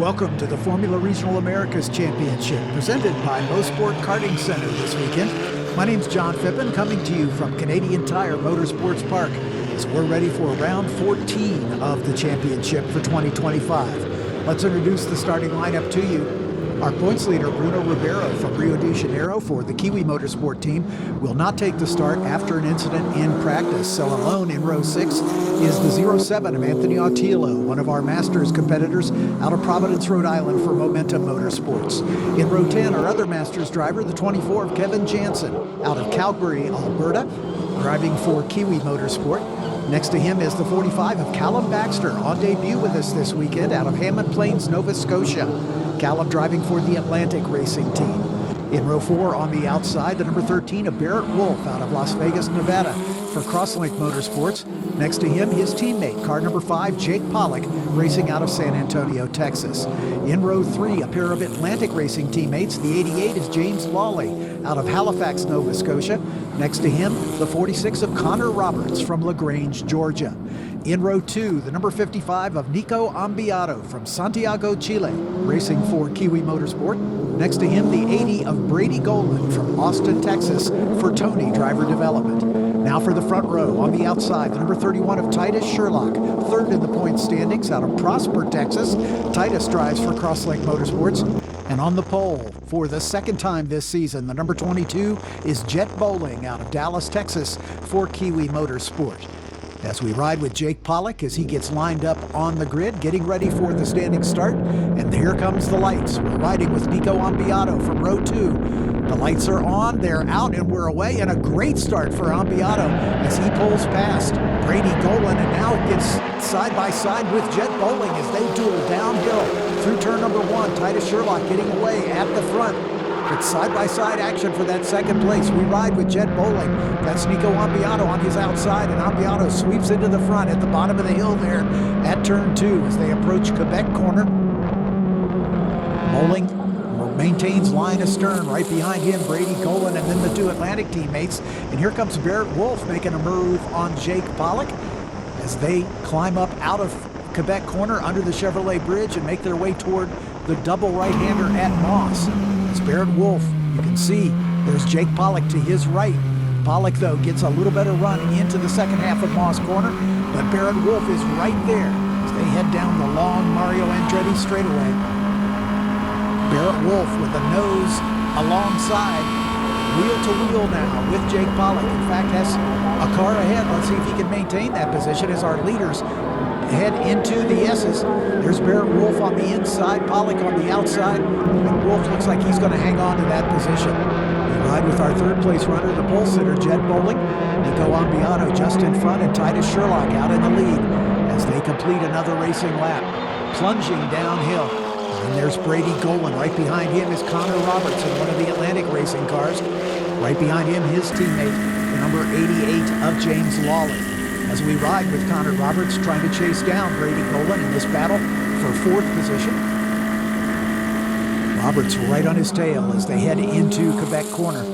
Welcome to the Formula Regional Americas Championship, presented by Mosport Karting Center this weekend. My name's John Phippen, coming to you from Canadian Tire Motorsports Park, as we're ready for round 14 of the championship for 2025. Let's introduce the starting lineup to you. Our points leader, Bruno Ribeiro from Rio de Janeiro for the Kiwi Motorsport team, will not take the start after an incident in practice. So alone in row 6 is the 07 of Anthony Autillo, one of our Masters competitors out of Providence, Rhode Island for Momentum Motorsports. In row 10, our other Masters driver, the 24 of Kevin Janzen out of Calgary, Alberta, driving for Kiwi Motorsport. Next to him is the 45 of Callum Baxter, on debut with us this weekend out of Hammond Plains, Nova Scotia. Callum driving for the Atlantic Racing Team. In row 4 on the outside, the number 13 of Barrett Wolfe out of Las Vegas, Nevada for Crosslink Motorsports. Next to him, his teammate, car number 5, Jake Pollack, racing out of San Antonio, Texas. In row 3, a pair of Atlantic Racing teammates. The 88 is James Lawley out of Halifax, Nova Scotia. Next to him, the 46 of Connor Roberts from LaGrange, Georgia. In row 2, the number 55 of Nico Ambiato from Santiago, Chile, racing for Kiwi Motorsport. Next to him, the 80 of Brady Golan from Austin, Texas for Tony Driver Development. Now for the front row, on the outside, the number 31 of Titus Sherlock, third in the point standings out of Prosper, Texas. Titus drives for Crosslink Motorsports. And on the pole for the second time this season, the number 22 is Jett Bowling out of Dallas, Texas for Kiwi Motorsport. As we ride with Jake Pollack as he gets lined up on the grid, getting ready for the standing start. And here comes the lights. We're riding with Nico Ambiato from row 2. The lights are on, they're out, and we're away. And a great start for Ambiato as he pulls past Brady Golan, and now it gets side by side with Jett Bowling as they duel downhill through turn number 1. Titus Sherlock getting away at the front. It's side-by-side action for that second place. We ride with Jett Bowling. That's Nico Ambiato on his outside, and Ambiato sweeps into the front at the bottom of the hill there at turn 2 as they approach Quebec corner. Bowling maintains line astern. Right behind him, Brady Golan, and then the 2 Atlantic teammates. And here comes Barrett Wolfe making a move on Jake Pollack as they climb up out of Quebec corner under the Chevrolet Bridge and make their way toward the double right-hander at Moss. It's Barrett Wolfe. You can see there's Jake Pollack to his right. Pollack, though, gets a little better run into the second half of Moss corner, but Barrett Wolfe is right there as they head down the long Mario Andretti straightaway. Barrett Wolfe with a nose alongside, wheel to wheel now with Jake Pollack. In fact, has a car ahead. Let's see if he can maintain that position as our leaders head into the S's. There's Barrett Wolfe on the inside, Pollack on the outside, and Wolfe looks like he's going to hang on to that position. We ride with our third place runner, the pole sitter, Jett Bowling. Nico Ambiato just in front, and Titus Sherlock out in the lead as they complete another racing lap, plunging downhill. And there's Brady Golan. Right behind him is Connor Roberts in one of the Atlantic racing cars. Right behind him, his teammate, the number 88 of James Lawley. As we ride with Connor Roberts trying to chase down Brady Golan in this battle for 4th position. Roberts right on his tail as they head into Quebec corner.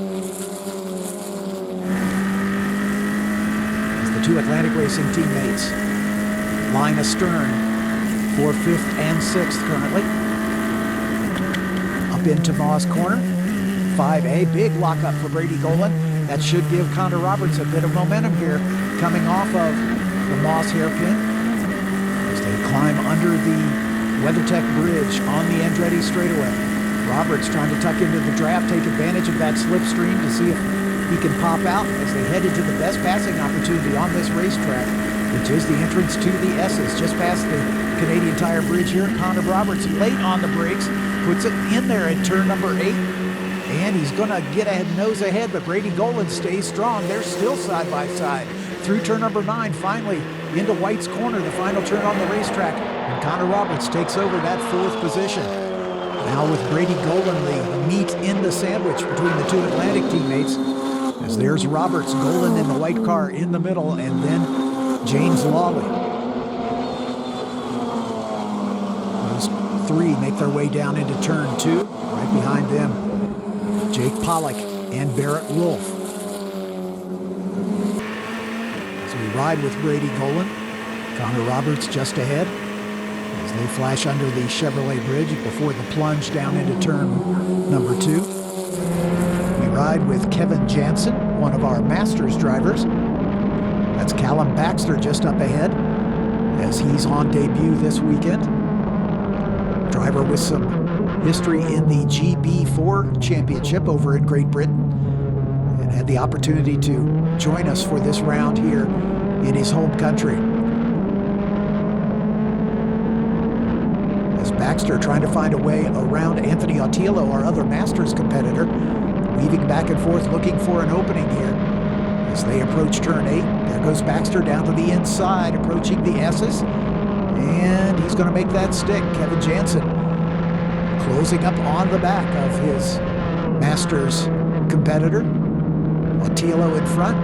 As the 2 Atlantic Racing teammates line astern for 5th and 6th currently. Up into Moss corner. 5A, big lockup for Brady Golan. That should give Connor Roberts a bit of momentum here, coming off of the Moss hairpin as they climb under the WeatherTech Bridge on the Andretti straightaway. Roberts trying to tuck into the draft, take advantage of that slipstream to see if he can pop out as they head into the best passing opportunity on this racetrack, which is the entrance to the S's. Just past the Canadian Tire Bridge here, Connor Roberts late on the brakes, puts it in there at turn number 8. And he's going to get a nose ahead, but Brady Golan stays strong. They're still side by side through turn number 9, finally into White's corner, the final turn on the racetrack. And Connor Roberts takes over that 4th position. Now with Brady Golan, the meat in the sandwich between the 2 Atlantic teammates. As there's Roberts, Golan in the white car in the middle, and then James Lawley. Those 3 make their way down into turn 2. Right behind them, Jake Pollack and Barrett Wolfe. As we ride with Brady Golan, Connor Roberts just ahead as They flash under the Chevrolet bridge before the plunge down into turn number 2. We ride with Kevin Janzen, one of our Masters drivers. That's Callum Baxter just up ahead as he's on debut this weekend. Driver with some history in the GB4 Championship over in Great Britain, and had the opportunity to join us for this round here in his home country. As Baxter trying to find a way around Anthony Autillo, our other Masters competitor, weaving back and forth looking for an opening here. As they approach turn 8, there goes Baxter down to the inside, approaching the S's, and he's going to make that stick. Kevin Janzen closing up on the back of his Masters competitor. Autillo in front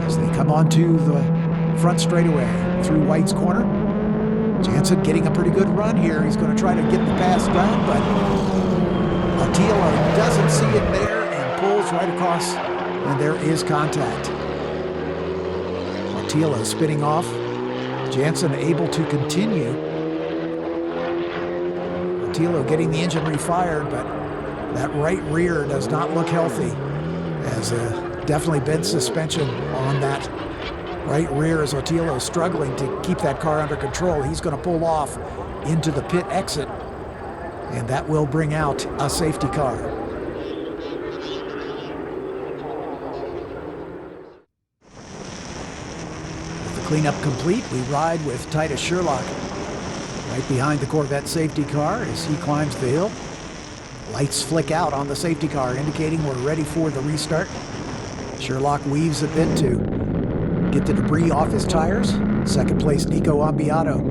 as they come onto the front straightaway through White's corner. Janzen getting a pretty good run here. He's going to try to get the pass done, but Autillo doesn't see it there and pulls right across, and there is contact. Autillo spinning off. Janzen able to continue. Autillo getting the engine refired, but that right rear does not look healthy. As definitely bent suspension on that right rear as Autillo struggling to keep that car under control. He's going to pull off into the pit exit, and that will bring out a safety car. With the cleanup complete, we ride with Titus Sherlock right behind the Corvette safety car as he climbs the hill. Lights flick out on the safety car, indicating we're ready for the restart. Sherlock weaves a bit to get the debris off his tires. Second place, Nico Ambiato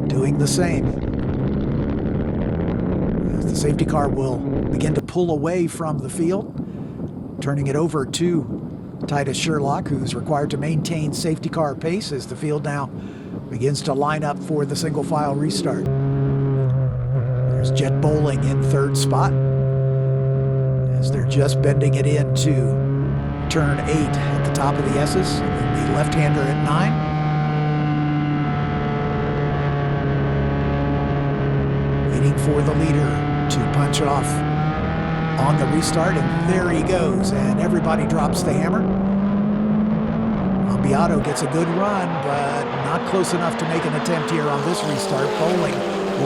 doing the same. As the safety car will begin to pull away from the field, turning it over to Titus Sherlock, who's required to maintain safety car pace as the field now begins to line up for the single file restart. There's Jett Bowling in third spot as they're just bending it into turn 8 at the top of the S's, and the left-hander at 9. Waiting for the leader to punch off on the restart, and there he goes, and everybody drops the hammer. Ambiato gets a good run, but not close enough to make an attempt here on this restart. Bowling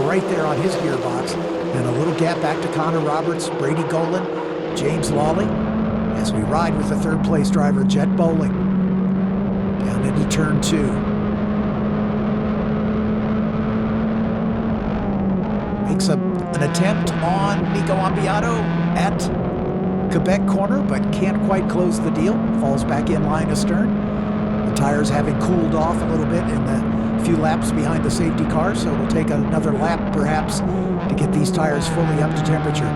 right there on his gearbox, and a little gap back to Connor Roberts, Brady Golan, James Lawley, as we ride with the third place driver, Jett Bowling, down into turn 2. Makes an attempt on Nico Ambiato at Quebec corner, but can't quite close the deal. Falls back in line astern. The tires having cooled off a little bit in the few laps behind the safety car, so it'll take another lap perhaps to get these tires fully up to temperature.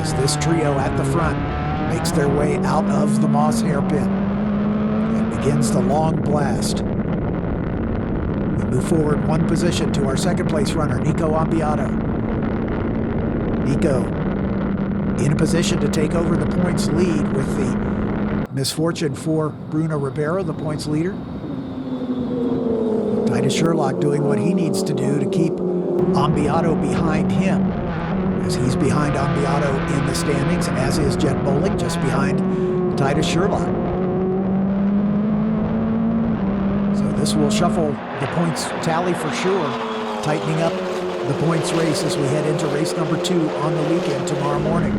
As this trio at the front makes their way out of the Moss hairpin and begins the long blast. We move forward one position to our second place runner, Nico Ambiato. Nico in a position to take over the points lead with the misfortune for Bruno Ribeiro, the points leader. Titus Sherlock doing what he needs to do to keep Ambiato behind him, as he's behind Ambiato in the standings, as is Jett Bowling just behind Titus Sherlock. So this will shuffle the points tally for sure, tightening up the points race as we head into race number 2 on the weekend tomorrow morning.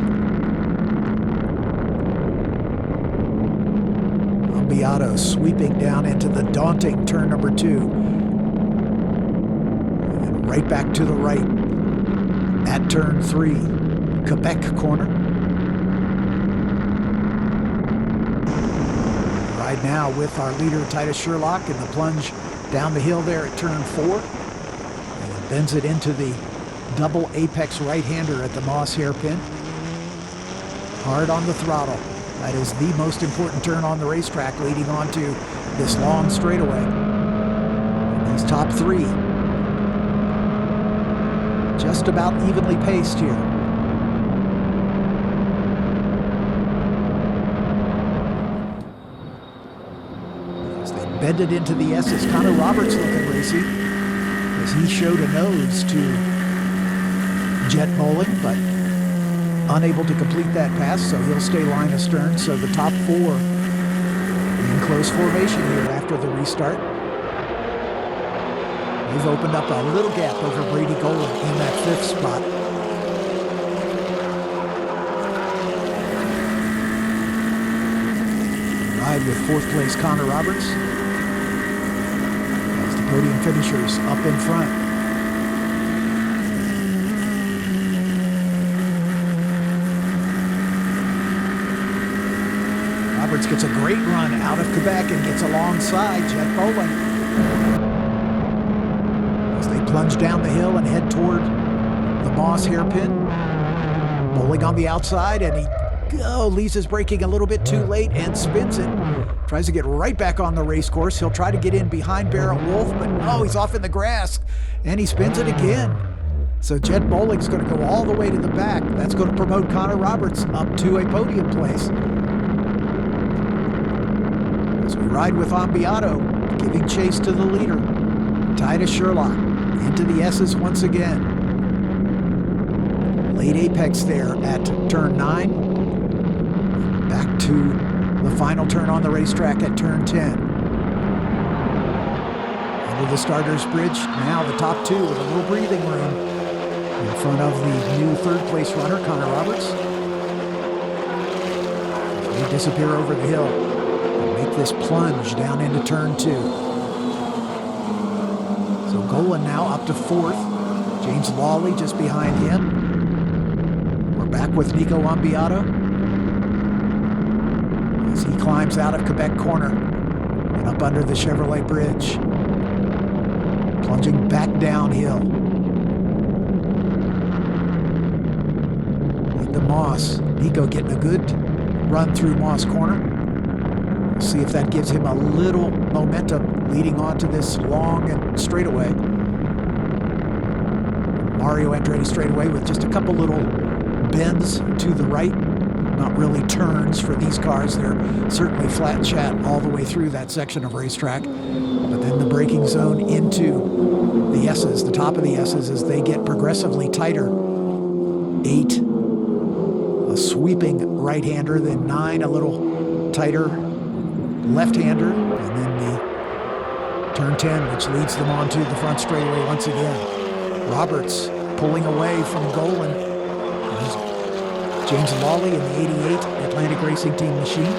Ambiato sweeping down into the daunting turn number 2. And right back to the right at turn 3, Quebec corner. Right now with our leader Titus Sherlock in the plunge down the hill there at turn 4. And bends it into the double apex right-hander at the Moss hairpin. Hard on the throttle. That is the most important turn on the racetrack, leading onto this long straightaway. And these top 3 just about evenly paced here. As they bend it into the S's, Connor Roberts looking racy. as he showed a nose to Jett bowling, but unable to complete that pass, so he'll stay line astern. So the top four in close formation here after the restart. They've opened up a little gap over Brady Golan in that fifth spot. Ride with fourth place Connor Roberts as the podium finishers up in front. Roberts gets a great run out of Quebec and gets alongside Jett Bowling as they plunge down the hill and head toward the Moss hairpin. Bowling on the outside, and he leaves his braking a little bit too late and spins it. Tries to get right back on the race course. He'll try to get in behind Barrett Wolfe, but he's off in the grass, and he spins it again. So Jett Bowling's going to go all the way to the back. That's going to promote Connor Roberts up to a podium place. As we ride with Ambiato, giving chase to the leader. Titus Sherlock into the S's once again. Late apex there at turn 9. Back to the final turn on the racetrack at turn 10. Under the starter's bridge, now the top two with a little breathing room in front of the new third place runner, Connor Roberts. They disappear over the hill and make this plunge down into turn 2. So Golan now up to fourth. James Lawley just behind him. We're back with Nico Ambiato as he climbs out of Quebec corner and up under the Chevrolet bridge, plunging back downhill. Into Moss. Nico getting a good run through Moss corner. We'll see if that gives him a little momentum leading on to this long and straightaway. Mario Andretti straightaway with just a couple little bends to the right. Not really turns for these cars. They're certainly flat chat all the way through that section of racetrack. But then the braking zone into the S's, the top of the S's, as they get progressively tighter. 8, a sweeping right-hander, then 9, a little tighter left-hander, and then the turn 10, which leads them onto the front straightaway once again. Roberts pulling away from Golan. James Lawley in the 88 Atlantic Racing Team machine.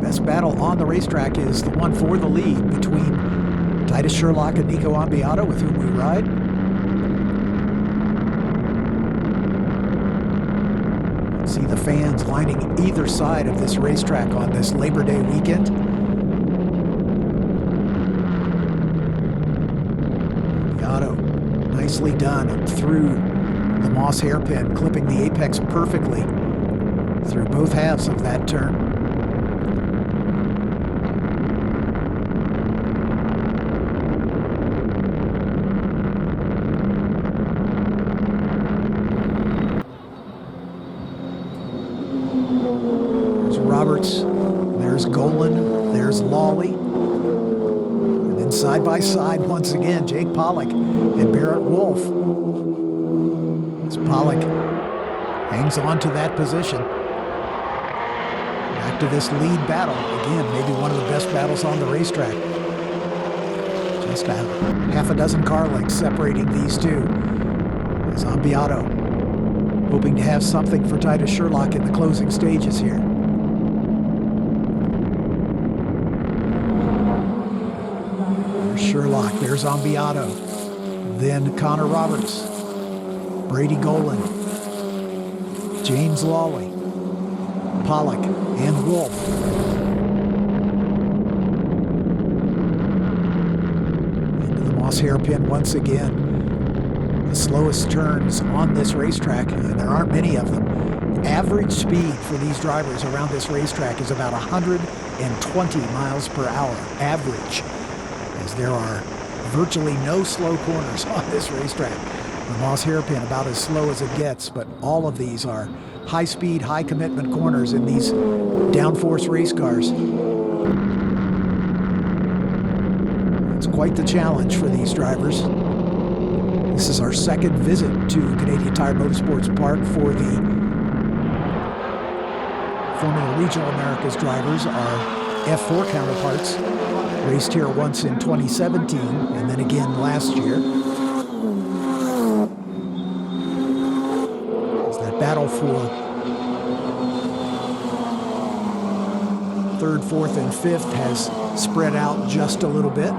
Best battle on the racetrack is the one for the lead between Titus Sherlock and Nico Ambiato, with whom we ride. See the fans lining either side of this racetrack on this Labor Day weekend. Nicely done through the Moss hairpin, clipping the apex perfectly through both halves of that turn. There's Roberts, there's Golan, there's Lawley. Side by side once again, Jake Pollack and Barrett Wolfe. As Pollack hangs on to that position. Back to this lead battle. Again, maybe one of the best battles on the racetrack. Just a half a dozen car lengths separating these two. As Ambiato hoping to have something for Titus Sherlock in the closing stages here. Sherlock, there's Ambiato, then Connor Roberts, Brady Golan, James Lawley, Pollack, and Wolfe. Into the Moss hairpin once again. The slowest turns on this racetrack, and there aren't many of them. Average speed for these drivers around this racetrack is about 120 miles per hour, average. As there are virtually no slow corners on this racetrack. The Moss hairpin about as slow as it gets, but all of these are high-speed, high-commitment corners in these downforce race cars. It's quite the challenge for these drivers. This is our second visit to Canadian Tire Motorsports Park for the former Regional Americas drivers, our F4 counterparts. Raced here once in 2017 and then again last year. As that battle for third, fourth, and fifth has spread out just a little bit.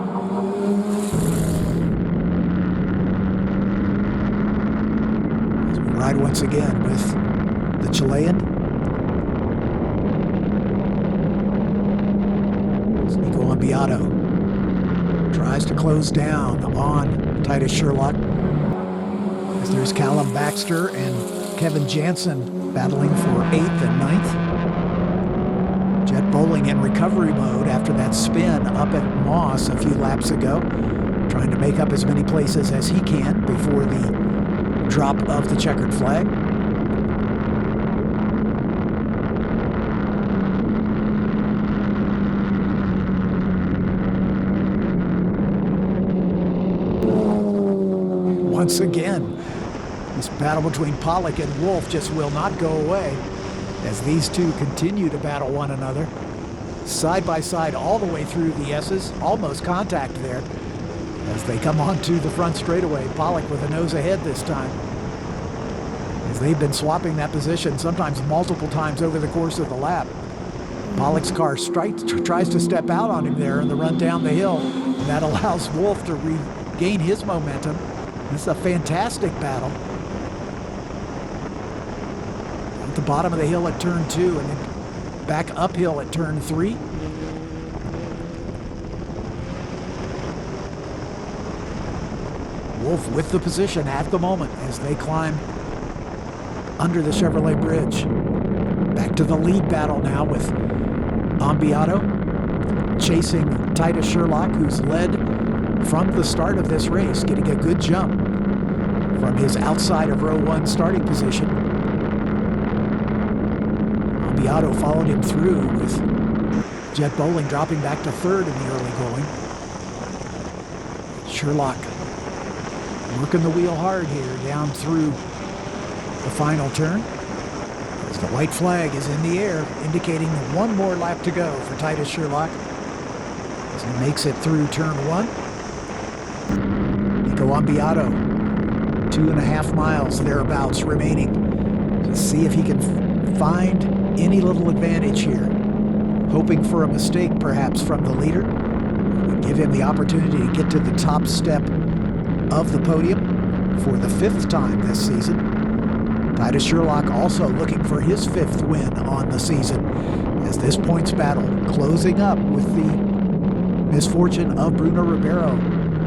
As we ride once again with the Chilean. Beato tries to close down on Titus Sherlock. As there's Callum Baxter and Kevin Janzen battling for 8th and 9th. Jett Bowling in recovery mode after that spin up at Moss a few laps ago, trying to make up as many places as he can before the drop of the checkered flag. Once again, this battle between Pollack and Wolfe just will not go away as these two continue to battle one another. Side by side all the way through the S's, almost contact there as they come onto the front straightaway. Pollack with a nose ahead this time, as they've been swapping that position sometimes multiple times over the course of the lap. Pollack's car tries to step out on him there in the run down the hill, and that allows Wolfe to regain his momentum. This is a fantastic battle. At the bottom of the hill at turn 2 and then back uphill at turn 3. Wolfe with the position at the moment as they climb under the Chevrolet bridge. Back to the lead battle now with Beato chasing Titus Sherlock, who's led from the start of this race, getting a good jump from his outside of row 1 starting position. Beato followed him through with Jett Bowling dropping back to 3rd in the early going. Sherlock working the wheel hard here down through the final turn. As the white flag is in the air, indicating one more lap to go for Titus Sherlock as he makes it through turn 1. Beato, 2.5 miles thereabouts remaining to see if he can find any little advantage here. Hoping for a mistake perhaps from the leader. It would give him the opportunity to get to the top step of the podium for the 5th time this season. Titus Sherlock also looking for his 5th win on the season as this points battle closing up with the misfortune of Bruno Ribeiro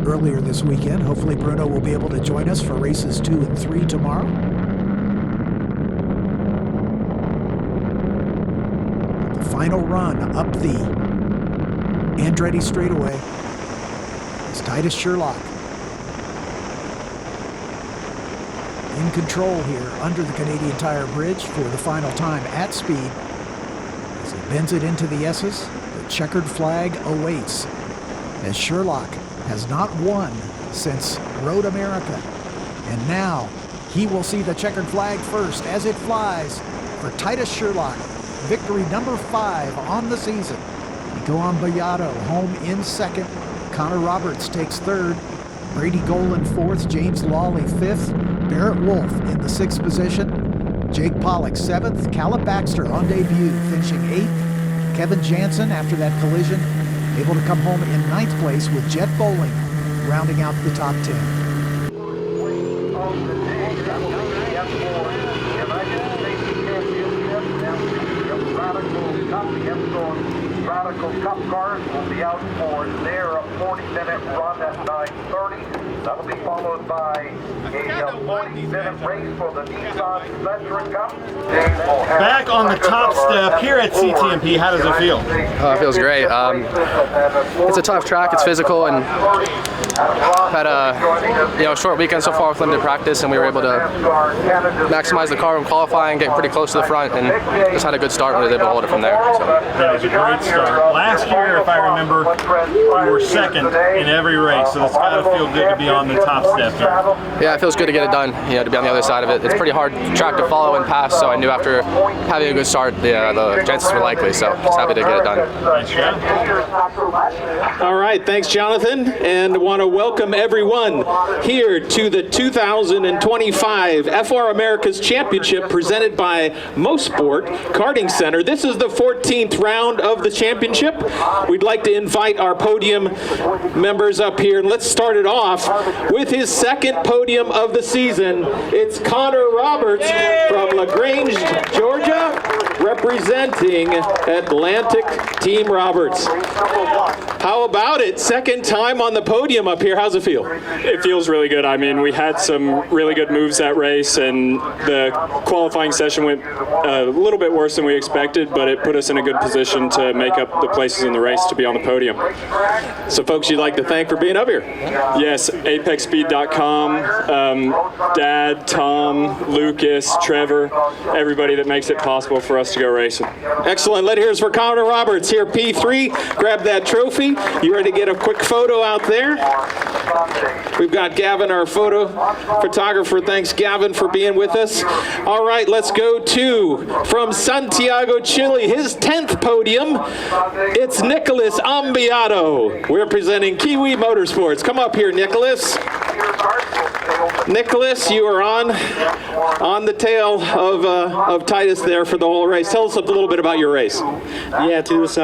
earlier this weekend. Hopefully Bruno will be able to join us for races 2 and 3 tomorrow. The final run up the Andretti straightaway is Titus Sherlock in control here under the Canadian Tire bridge for the final time at speed. As he bends it into the S's, the checkered flag awaits as Sherlock has not won since Road America. And now he will see the checkered flag first as it flies for Titus Sherlock. Victory number 5 on the season. Beato home in 2nd. Connor Roberts takes 3rd. Brady Golan 4th. James Lawley 5th. Barrett Wolfe in the 6th position. Jake Pollack 7th. Callum Baxter on debut finishing 8th. Kevin Janzen after that collision able to come home in 9th place with Jett Bowling rounding out the top 10. Radical Cup cars will be out for their 40-minute run at 9:30. That'll be followed by a 40-minute race for the Nissan Veteran Cup. Back on the top step here at CTMP, how does it feel? It feels great. It's a tough track, it's physical, and had a short weekend so far with limited practice, and we were able to maximize the car in qualifying, get pretty close to the front, and just had a good start and we were able to hold it from there. So. That was a great start. start. Last year, if I remember, you were second in every race, so it's got to feel good to be on the top step here. Yeah, it feels good to get it done, you know, to be on the other side of it. It's pretty hard track to follow and pass, so I knew after having a good start, the chances were likely, so just happy to get it done. Nice job. All right, thanks, Jonathan, and want to welcome everyone here to the 2025 FR America's Championship presented by Motorsport Karting Center. This is the 14th round of the championship. We'd like to invite our podium members up here, and let's start it off with his second podium of the season. It's Connor Roberts from LaGrange, Georgia, representing Atlantic Team Roberts. How about it? Second time on the podium up here. How's it feel? It feels really good. I mean, we had some really good moves that race, and the qualifying session went a little bit worse than we expected, but it put us in a good position to make up the places in the race to be on the podium. So folks you'd like to thank for being up here? Yes, ApexSpeed.com, Dad, Tom, Lucas, Trevor, everybody that makes it possible for us to go racing. Excellent. Let's hear it for Connor Roberts here, P3. Grab that trophy. You ready to get a quick photo out there? We've got Gavin, our photo photographer. Thanks, Gavin, for being with us. All right, let's go to, from Santiago, Chile, his 10th podium. It's Nicholas Ambiato. We're presenting Kiwi Motorsports. Come up here, Nicholas. Nicholas, you are on the tail of Titus there for the whole race. Tell us a little bit about your race. Yeah, it was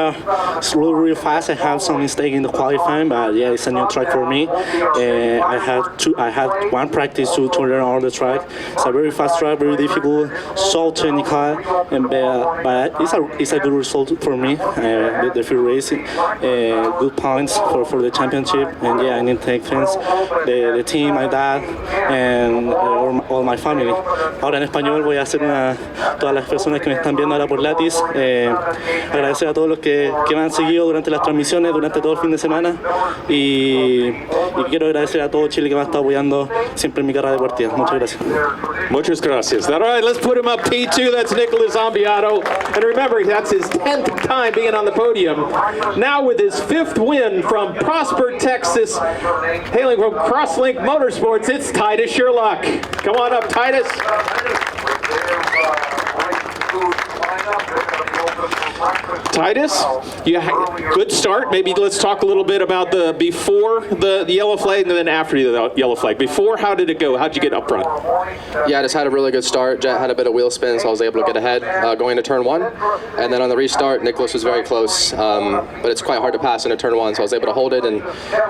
really fast. I had some mistake in the qualifying, but yeah, it's a new track for me. I had one practice to learn all the track. It's a very fast track, very difficult, so technical, and but it's a good result for me. The free racing, good points for the championship, and yeah, I need to thank fans, the team, my dad, and all my family. Ahora en español voy a hacer todas las personas que me están viendo ahora por Latis, agradecer a todos los que me han seguido durante las transmisiones, durante todo el fin de semana, y quiero agradecer a todo Chile que me ha estado apoyando siempre en mi carrera deportiva. Muchas gracias. Muchas gracias. All right, let's put him up P2. That's Nicholas Ambiato. And remember, that's his 10th time being on the podium. Now with his 5th win from Prosper, Texas, hailing from Crosslink Motorsports, it's Titus Sherlock. Come on up, Titus. Titus, you good start. Maybe let's talk a little bit about the before the yellow flag and then after the yellow flag. Before, how did it go? How'd you get up front? Yeah, I just had a really good start. Jett had a bit of wheel spin, so I was able to get ahead going to turn 1. And then on the restart, Nicholas was very close, but it's quite hard to pass into turn 1, so I was able to hold it and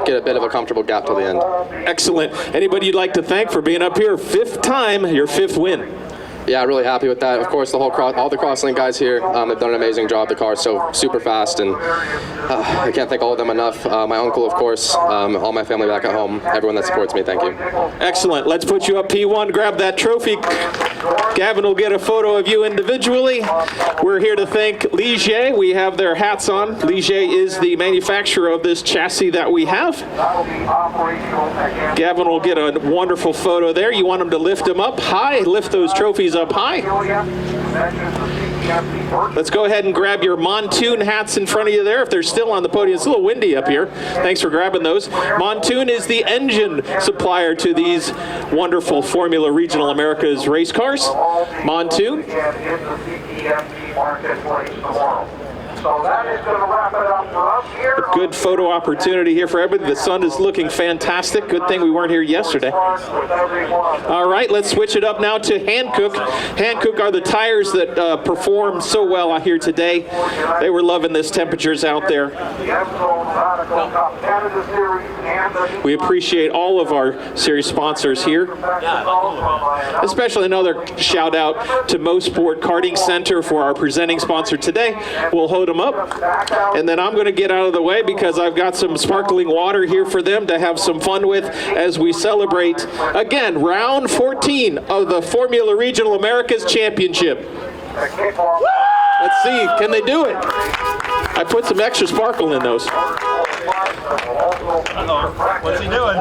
get a bit of a comfortable gap till the end. Excellent. Anybody you'd like to thank for being up here? 5th time, your 5th win. Yeah, really happy with that. Of course, all the Crosslink guys here have done an amazing job. The car's so super fast, and I can't thank all of them enough. My uncle, of course, all my family back at home, everyone that supports me, thank you. Excellent. Let's put you up P1. Grab that trophy. Gavin will get a photo of you individually. We're here to thank Ligier. We have their hats on. Ligier is the manufacturer of this chassis that we have. Gavin will get a wonderful photo there. You want him to lift them up high, lift those trophies up high. Let's go ahead and grab your Montoon hats in front of you there if they're still on the podium. It's a little windy up here. Thanks for grabbing those. Montoon is the engine supplier to these wonderful Formula Regional Americas race cars. Montoon. So that is going to wrap it up for us here. A good photo opportunity here for everybody. The sun is looking fantastic. Good thing we weren't here yesterday. All right, let's switch it up now to Hankook. Hankook are the tires that performed so well out here today. They were loving this temperatures out there. We appreciate all of our series sponsors here. Especially another shout out to Motorsport Karting Center for our presenting sponsor today. We'll hold them up, and then I'm going to get out of the way because I've got some sparkling water here for them to have some fun with as we celebrate again round 14 of the Formula Regional Americas Championship. Let's see, can they do it? I put some extra sparkle in those. What's he doing?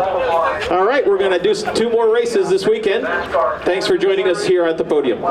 All right, we're going to do 2 more races this weekend. Thanks for joining us here at the podium.